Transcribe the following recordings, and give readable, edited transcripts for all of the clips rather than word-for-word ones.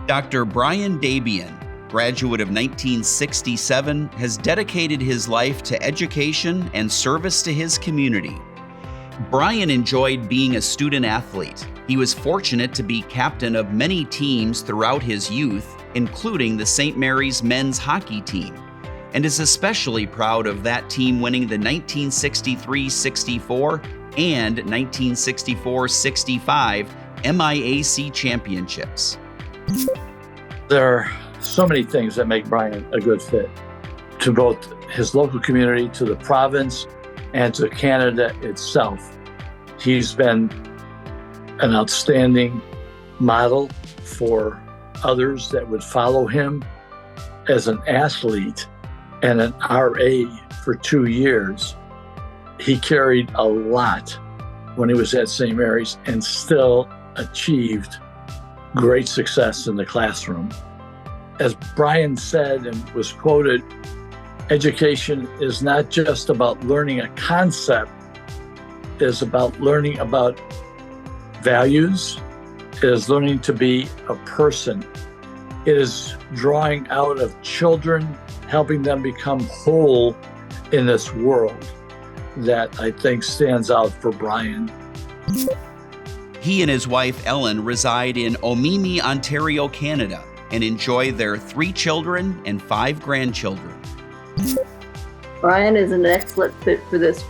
Dr. Brian Desbiens, graduate of 1967, has dedicated his life to education and service to his community. Brian enjoyed being a student athlete. He was fortunate to be captain of many teams throughout his youth, including the St. Mary's men's hockey team, and is especially proud of that team winning the 1963-64 and 1964-65 MIAC championships. There are so many things that make Brian a good fit to both his local community, to the province, and to Canada itself. He's been an outstanding model for others that would follow him as an athlete and an RA for 2 years. He carried a lot when he was at St. Mary's and still achieved great success in the classroom. As Brian said and was quoted, education is not just about learning a concept, it is about learning about values, it is learning to be a person. It is drawing out of children, helping them become whole in this world that I think stands out for Brian. He and his wife Ellen reside in Omemee, Ontario, Canada, and enjoy their 3 children and 5 grandchildren. Brian is an excellent fit for this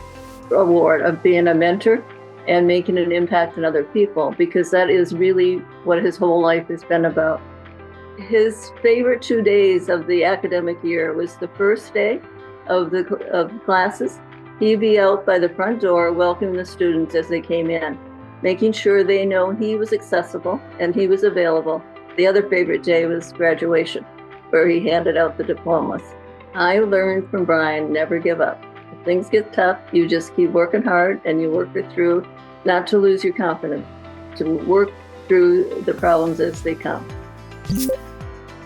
award of being a mentor and making an impact on other people, because that is really what his whole life has been about. His favorite 2 days of the academic year was the first day of classes. He'd be out by the front door welcoming the students as they came in, making sure they know he was accessible and he was available. The other favorite day was graduation, where he handed out the diplomas. I learned from Brian, never give up. If things get tough, you just keep working hard and you work it through, not to lose your confidence, to work through the problems as they come.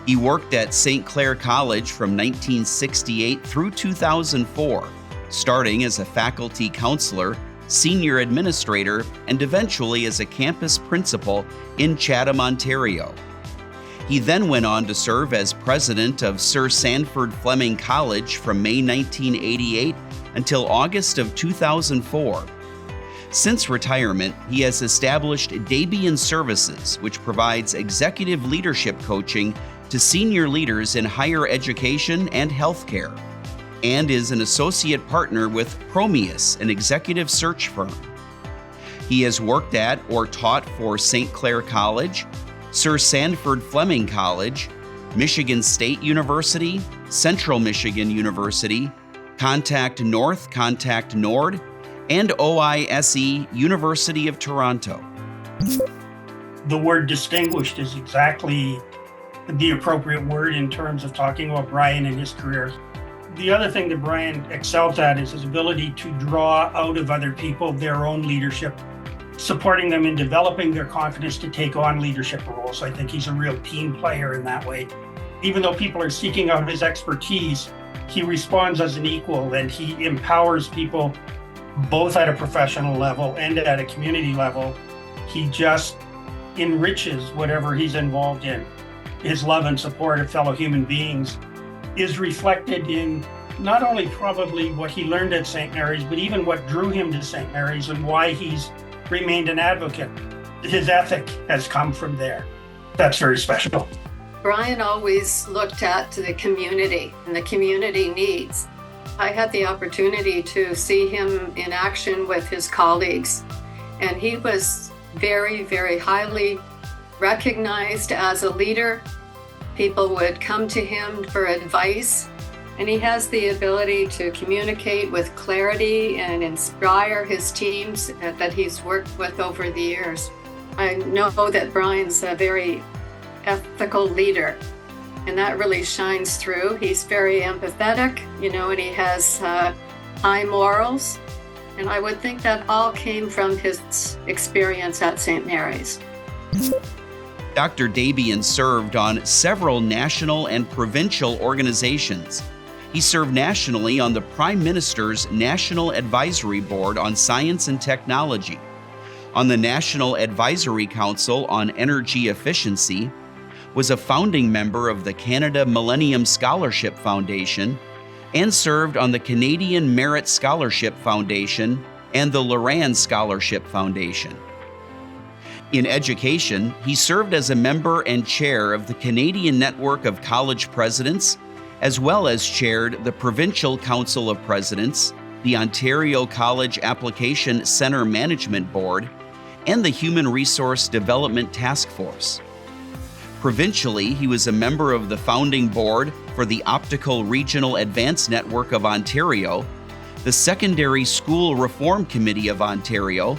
He worked at St. Clair College from 1968 through 2004, starting as a faculty counselor, senior administrator, and eventually as a campus principal in Chatham, Ontario. He then went on to serve as president of Sir Sandford Fleming College from May 1988 until August of 2004. Since retirement, he has established Desbiens Services, which provides executive leadership coaching to senior leaders in higher education and healthcare, and is an associate partner with Promeus, an executive search firm. He has worked at or taught for St. Clair College, Sir Sandford Fleming College, Michigan State University, Central Michigan University, Contact North, Contact Nord, and OISE, University of Toronto. The word distinguished is exactly the appropriate word in terms of talking about Brian and his career. The other thing that Brian excels at is his ability to draw out of other people their own leadership, supporting them in developing their confidence to take on leadership roles. I think he's a real team player in that way. Even though people are seeking out his expertise, he responds as an equal and he empowers people both at a professional level and at a community level. He just enriches whatever he's involved in. His love and support of fellow human beings is reflected in not only probably what he learned at St. Mary's, but even what drew him to St. Mary's and why he's remained an advocate. His ethic has come from there. That's very special. Brian always looked at the community and the community needs. I had the opportunity to see him in action with his colleagues, and he was very, very highly recognized as a leader. People would come to him for advice, and he has the ability to communicate with clarity and inspire his teams that he's worked with over the years. I know that Brian's a very ethical leader, and that really shines through. He's very empathetic, and he has high morals, and I would think that all came from his experience at St. Mary's. Dr. Desbiens served on several national and provincial organizations. He served nationally on the Prime Minister's National Advisory Board on Science and Technology, on the National Advisory Council on Energy Efficiency, was a founding member of the Canada Millennium Scholarship Foundation, and served on the Canadian Merit Scholarship Foundation and the Loran Scholarship Foundation. In education, he served as a member and chair of the Canadian Network of College Presidents, as well as chaired the Provincial Council of Presidents, the Ontario College Application Centre Management Board, and the Human Resource Development Task Force. Provincially, he was a member of the founding board for the Optical Regional Advance Network of Ontario, the Secondary School Reform Committee of Ontario,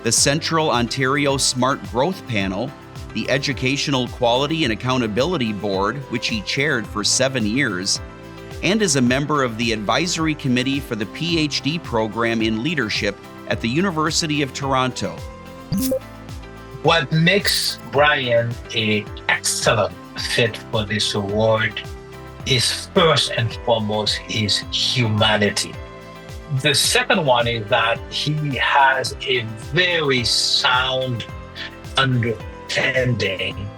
the Central Ontario Smart Growth Panel, the Educational Quality and Accountability Board, which he chaired for 7 years, and is a member of the Advisory Committee for the PhD program in leadership at the University of Toronto. What makes Brian an excellent fit for this award is first and foremost his humanity. The second one is that he has a very sound understanding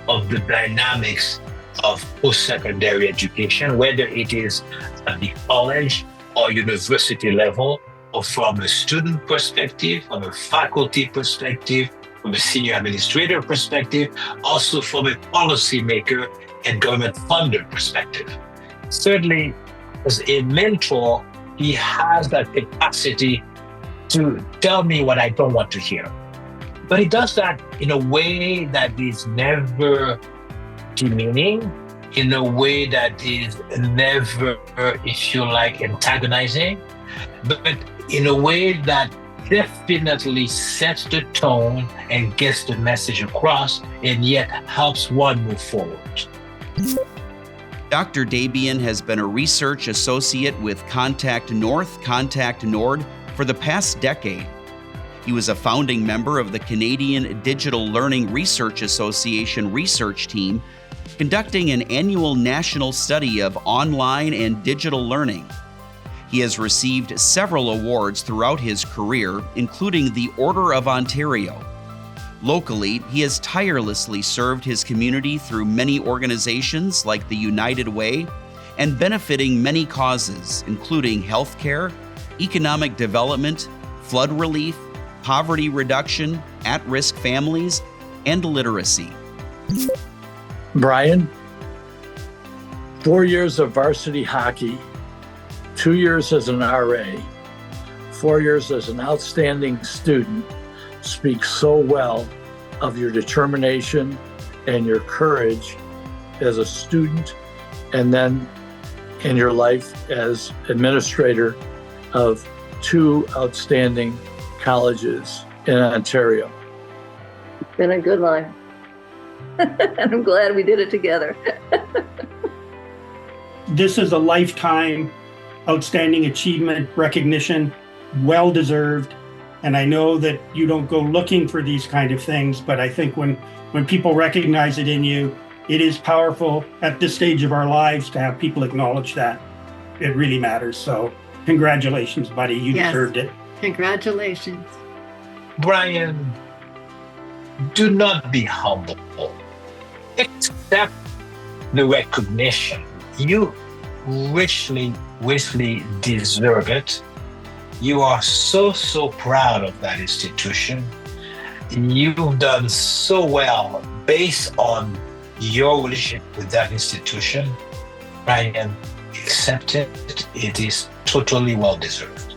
of the dynamics of post-secondary education, whether it is at the college or university level, or from a student perspective, from a faculty perspective, from a senior administrator perspective, also from a policymaker and government funder perspective. Certainly, as a mentor, he has that capacity to tell me what I don't want to hear. But he does that in a way that is never demeaning, in a way that is never, if you like, antagonizing, but in a way that definitely sets the tone and gets the message across, and yet helps one move forward. Dr. Desbiens has been a research associate with Contact North, Contact Nord for the past decade. He was a founding member of the Canadian Digital Learning Research Association research team, conducting an annual national study of online and digital learning. He has received several awards throughout his career, including the Order of Ontario. Locally, he has tirelessly served his community through many organizations like the United Way and benefiting many causes, including healthcare, economic development, flood relief, poverty reduction, at-risk families, and literacy. Brian, 4 years of varsity hockey, 2 years as an RA, 4 years as an outstanding student speak so well of your determination and your courage as a student, and then in your life as administrator of 2 outstanding colleges in Ontario. It's been a good life. And I'm glad we did it together. This is a lifetime outstanding achievement recognition, well deserved. And I know that you don't go looking for these kind of things, but I think when people recognize it in you, it is powerful at this stage of our lives to have people acknowledge that. It really matters. So congratulations, buddy. You deserved it. Congratulations. Brian, do not be humble. Accept the recognition. You richly deserve it. You are so proud of that institution. You've done so well based on your relationship with that institution. Brian, accept it. It is totally well deserved.